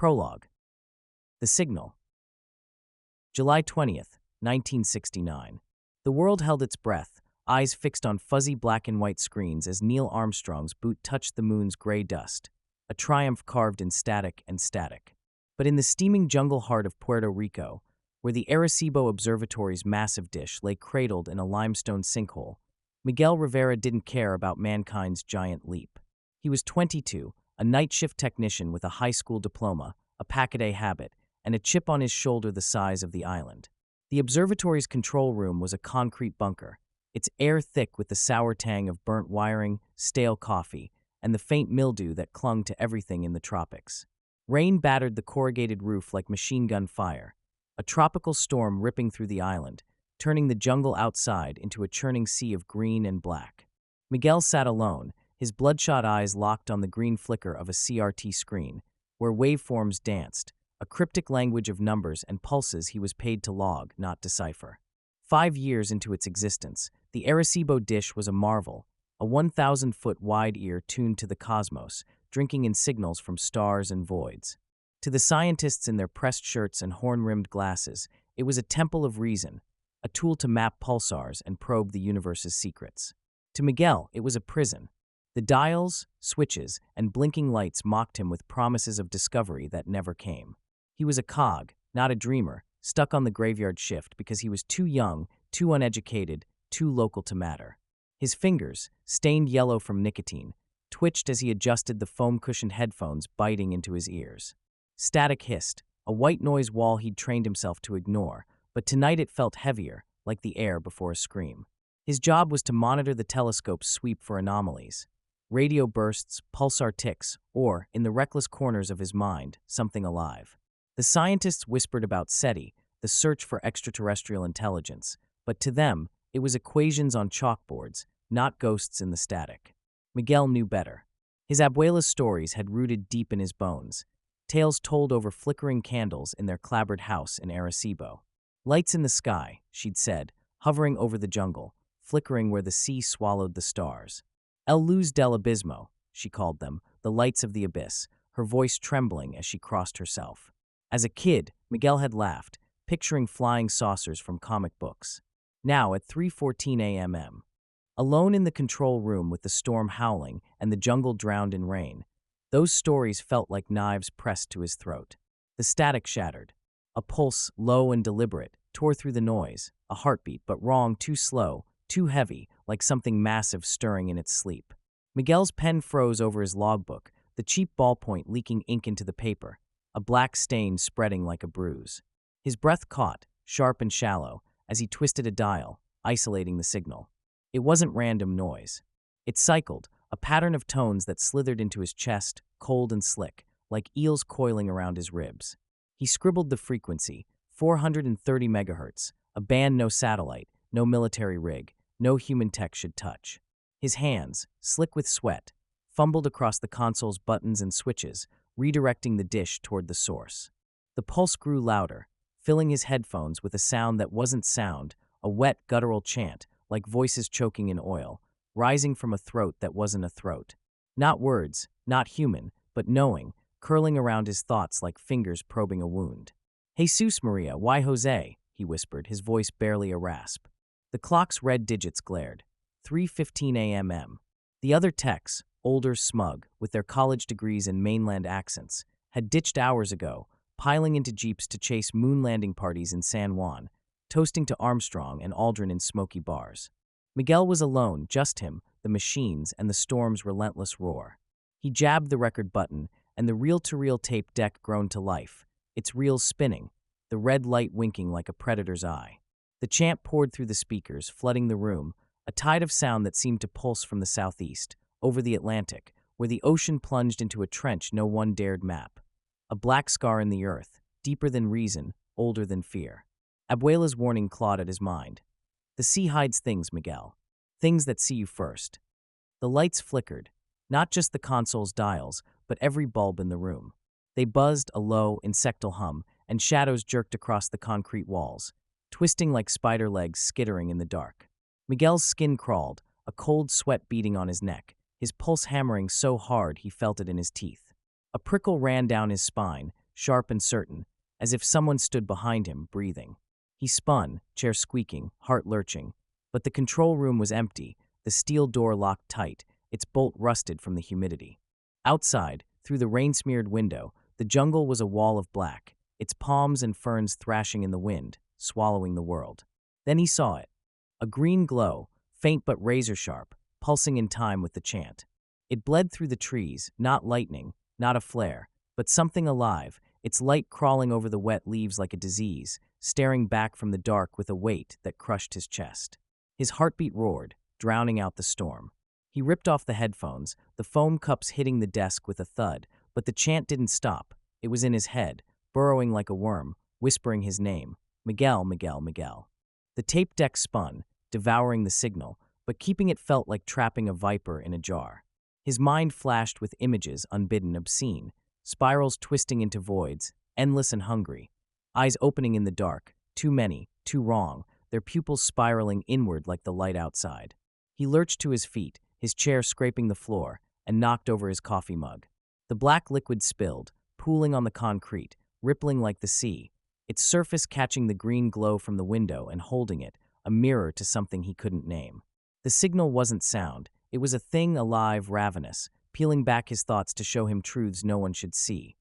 Prologue. The Signal. July 20th, 1969. The world held its breath, eyes fixed on fuzzy black and white screens as Neil Armstrong's boot touched the moon's gray dust, a triumph carved in static and static. But in the steaming jungle heart of Puerto Rico, where the Arecibo Observatory's massive dish lay cradled in a limestone sinkhole, Miguel Rivera didn't care about mankind's giant leap. He was 22, a night shift technician with a high school diploma, a pack-a-day habit, and a chip on his shoulder the size of the island. The observatory's control room was a concrete bunker, its air thick with the sour tang of burnt wiring, stale coffee, and the faint mildew that clung to everything in the tropics. Rain battered the corrugated roof like machine gun fire, a tropical storm ripping through the island, turning the jungle outside into a churning sea of green and black. Miguel sat alone, his bloodshot eyes locked on the green flicker of a CRT screen, where waveforms danced, a cryptic language of numbers and pulses he was paid to log, not decipher. 5 years into its existence, the Arecibo dish was a marvel, a 1,000-foot wide ear tuned to the cosmos, drinking in signals from stars and voids. To the scientists in their pressed shirts and horn-rimmed glasses, it was a temple of reason, a tool to map pulsars and probe the universe's secrets. To Miguel, it was a prison. The dials, switches, and blinking lights mocked him with promises of discovery that never came. He was a cog, not a dreamer, stuck on the graveyard shift because he was too young, too uneducated, too local to matter. His fingers, stained yellow from nicotine, twitched as he adjusted the foam-cushioned headphones biting into his ears. Static hissed, a white noise wall he'd trained himself to ignore, but tonight it felt heavier, like the air before a scream. His job was to monitor the telescope's sweep for anomalies. Radio bursts, pulsar ticks, or, in the reckless corners of his mind, something alive. The scientists whispered about SETI, the search for extraterrestrial intelligence, but to them, it was equations on chalkboards, not ghosts in the static. Miguel knew better. His abuela's stories had rooted deep in his bones, tales told over flickering candles in their clapboard house in Arecibo. Lights in the sky, she'd said, hovering over the jungle, flickering where the sea swallowed the stars. El Luz del Abismo, she called them, the lights of the abyss, her voice trembling as she crossed herself. As a kid, Miguel had laughed, picturing flying saucers from comic books. Now, at 3:14 a.m., alone in the control room with the storm howling and the jungle drowned in rain, those stories felt like knives pressed to his throat. The static shattered. A pulse, low and deliberate, tore through the noise, a heartbeat, but wrong, too slow, too heavy, like something massive stirring in its sleep. Miguel's pen froze over his logbook, the cheap ballpoint leaking ink into the paper, a black stain spreading like a bruise. His breath caught, sharp and shallow, as he twisted a dial, isolating the signal. It wasn't random noise. It cycled, a pattern of tones that slithered into his chest, cold and slick, like eels coiling around his ribs. He scribbled the frequency, 430 megahertz, a band no satellite, no military rig, no human tech should touch. His hands, slick with sweat, fumbled across the console's buttons and switches, redirecting the dish toward the source. The pulse grew louder, filling his headphones with a sound that wasn't sound, a wet, guttural chant, like voices choking in oil, rising from a throat that wasn't a throat. Not words, not human, but knowing, curling around his thoughts like fingers probing a wound. "Jesus Maria, why Jose?" he whispered, his voice barely a rasp. The clock's red digits glared. 3:15 a.m. The other techs, older, smug, with their college degrees and mainland accents, had ditched hours ago, piling into jeeps to chase moon landing parties in San Juan, toasting to Armstrong and Aldrin in smoky bars. Miguel was alone, just him, the machines, and the storm's relentless roar. He jabbed the record button, and the reel-to-reel tape deck groaned to life, its reels spinning, the red light winking like a predator's eye. The chant poured through the speakers, flooding the room, a tide of sound that seemed to pulse from the southeast, over the Atlantic, where the ocean plunged into a trench no one dared map. A black scar in the earth, deeper than reason, older than fear. Abuela's warning clawed at his mind. The sea hides things, Miguel. Things that see you first. The lights flickered, not just the console's dials, but every bulb in the room. They buzzed, a low, insectal hum, and shadows jerked across the concrete walls, twisting like spider legs skittering in the dark. Miguel's skin crawled, a cold sweat beating on his neck, his pulse hammering so hard he felt it in his teeth. A prickle ran down his spine, sharp and certain, as if someone stood behind him, breathing. He spun, chair squeaking, heart lurching. But the control room was empty, the steel door locked tight, its bolt rusted from the humidity. Outside, through the rain-smeared window, the jungle was a wall of black, its palms and ferns thrashing in the wind, swallowing the world. Then he saw it. A green glow, faint but razor-sharp, pulsing in time with the chant. It bled through the trees, not lightning, not a flare, but something alive, its light crawling over the wet leaves like a disease, staring back from the dark with a weight that crushed his chest. His heartbeat roared, drowning out the storm. He ripped off the headphones, the foam cups hitting the desk with a thud, but the chant didn't stop. It was in his head, burrowing like a worm, whispering his name, Miguel, Miguel, Miguel. The tape deck spun, devouring the signal, but keeping it felt like trapping a viper in a jar. His mind flashed with images unbidden, obscene, spirals twisting into voids, endless and hungry, eyes opening in the dark, too many, too wrong, their pupils spiraling inward like the light outside. He lurched to his feet, his chair scraping the floor, and knocked over his coffee mug. The black liquid spilled, pooling on the concrete, rippling like the sea, its surface catching the green glow from the window and holding it, a mirror to something he couldn't name. The signal wasn't sound, it was a thing alive, ravenous, peeling back his thoughts to show him truths no one should see.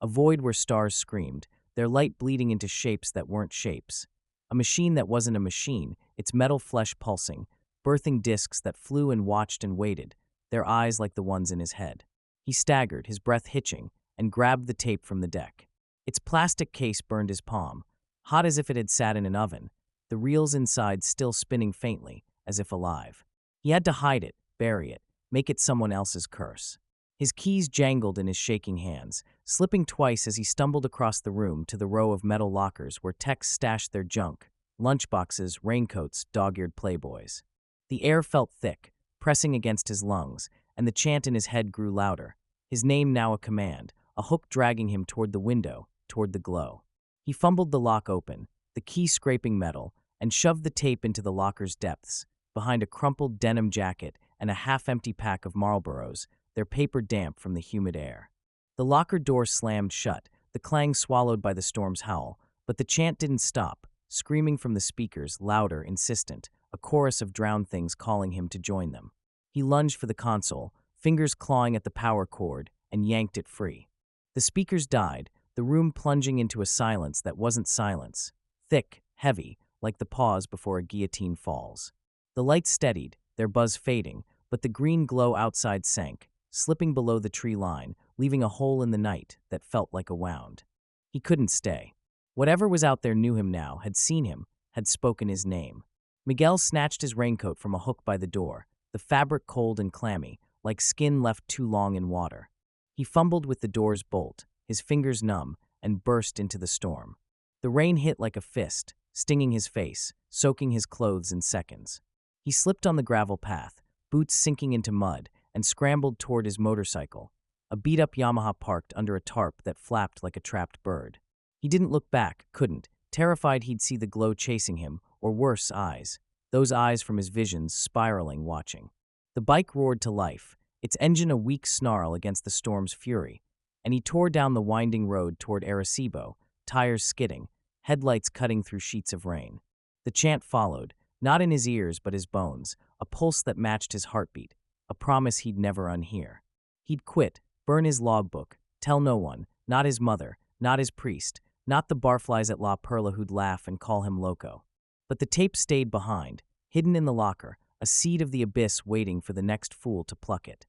A void where stars screamed, their light bleeding into shapes that weren't shapes. A machine that wasn't a machine, its metal flesh pulsing, birthing discs that flew and watched and waited, their eyes like the ones in his head. He staggered, his breath hitching, and grabbed the tape from the deck. Its plastic case burned his palm, hot as if it had sat in an oven, the reels inside still spinning faintly, as if alive. He had to hide it, bury it, make it someone else's curse. His keys jangled in his shaking hands, slipping twice as he stumbled across the room to the row of metal lockers where techs stashed their junk, lunchboxes, raincoats, dog-eared playboys. The air felt thick, pressing against his lungs, and the chant in his head grew louder, his name now a command, a hook dragging him toward the window, toward the glow. He fumbled the lock open, the key scraping metal, and shoved the tape into the locker's depths, behind a crumpled denim jacket and a half-empty pack of Marlboros, their paper damp from the humid air. The locker door slammed shut, the clang swallowed by the storm's howl, but the chant didn't stop, screaming from the speakers, louder, insistent, a chorus of drowned things calling him to join them. He lunged for the console, fingers clawing at the power cord, and yanked it free. The speakers died, the room plunging into a silence that wasn't silence, thick, heavy, like the pause before a guillotine falls. The lights steadied, their buzz fading, but the green glow outside sank, slipping below the tree line, leaving a hole in the night that felt like a wound. He couldn't stay. Whatever was out there knew him now, had seen him, had spoken his name. Miguel snatched his raincoat from a hook by the door, the fabric cold and clammy, like skin left too long in water. He fumbled with the door's bolt, his fingers numb, and burst into the storm. The rain hit like a fist, stinging his face, soaking his clothes in seconds. He slipped on the gravel path, boots sinking into mud, and scrambled toward his motorcycle, a beat-up Yamaha parked under a tarp that flapped like a trapped bird. He didn't look back, couldn't, terrified he'd see the glow chasing him, or worse, eyes, those eyes from his visions spiraling, watching. The bike roared to life, its engine a weak snarl against the storm's fury, and he tore down the winding road toward Arecibo, tires skidding, headlights cutting through sheets of rain. The chant followed, not in his ears but his bones, a pulse that matched his heartbeat, a promise he'd never unhear. He'd quit, burn his logbook, tell no one, not his mother, not his priest, not the barflies at La Perla who'd laugh and call him loco. But the tape stayed behind, hidden in the locker, a seed of the abyss waiting for the next fool to pluck it.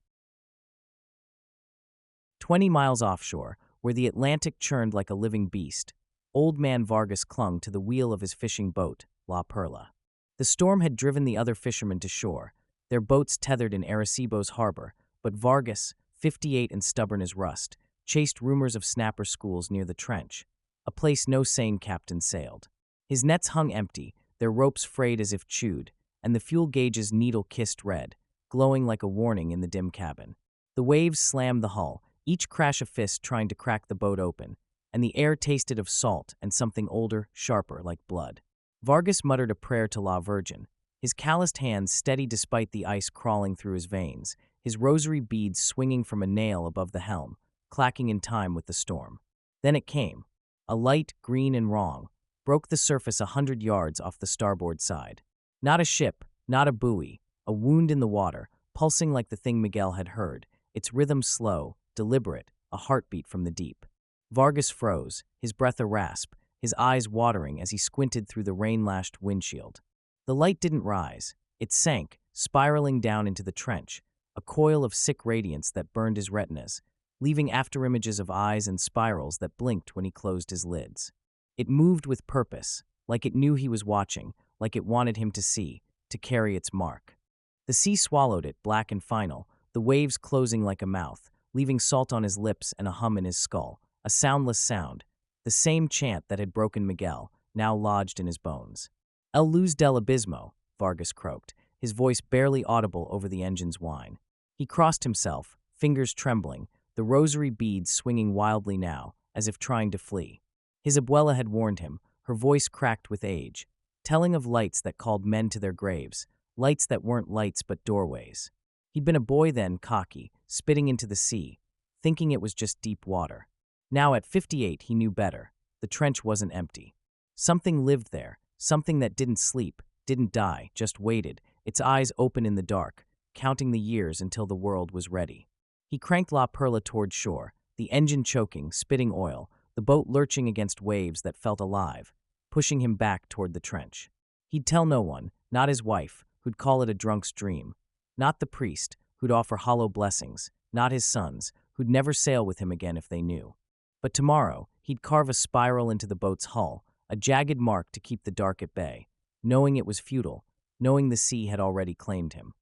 20 miles offshore, where the Atlantic churned like a living beast, old man Vargas clung to the wheel of his fishing boat, La Perla. The storm had driven the other fishermen to shore, their boats tethered in Arecibo's harbor, but Vargas, 58 and stubborn as rust, chased rumors of snapper schools near the trench, a place no sane captain sailed. His nets hung empty, their ropes frayed as if chewed, and the fuel gauges needle-kissed red, glowing like a warning in the dim cabin. The waves slammed the hull, each crash a fist trying to crack the boat open, and the air tasted of salt and something older, sharper, like blood. Vargas muttered a prayer to La Virgin, his calloused hands steady despite the ice crawling through his veins, his rosary beads swinging from a nail above the helm, clacking in time with the storm. Then it came. A light, green and wrong, broke the surface 100 yards off the starboard side. Not a ship, not a buoy, a wound in the water, pulsing like the thing Miguel had heard, its rhythm slow, deliberate, a heartbeat from the deep. Vargas froze, his breath a rasp, his eyes watering as he squinted through the rain-lashed windshield. The light didn't rise. It sank, spiraling down into the trench, a coil of sick radiance that burned his retinas, leaving afterimages of eyes and spirals that blinked when he closed his lids. It moved with purpose, like it knew he was watching, like it wanted him to see, to carry its mark. The sea swallowed it, black and final, the waves closing like a mouth, leaving salt on his lips and a hum in his skull, a soundless sound, the same chant that had broken Miguel, now lodged in his bones. El Luz del Abismo, Vargas croaked, his voice barely audible over the engine's whine. He crossed himself, fingers trembling, the rosary beads swinging wildly now, as if trying to flee. His abuela had warned him, her voice cracked with age, telling of lights that called men to their graves, lights that weren't lights but doorways. He'd been a boy then, cocky, spitting into the sea, thinking it was just deep water. Now at 58 he knew better. The trench wasn't empty. Something lived there, something that didn't sleep, didn't die, just waited, its eyes open in the dark, counting the years until the world was ready. He cranked La Perla toward shore, the engine choking, spitting oil, the boat lurching against waves that felt alive, pushing him back toward the trench. He'd tell no one, not his wife, who'd call it a drunk's dream, not the priest, who'd offer hollow blessings, not his sons, who'd never sail with him again if they knew. But tomorrow, he'd carve a spiral into the boat's hull, a jagged mark to keep the dark at bay, knowing it was futile, knowing the sea had already claimed him.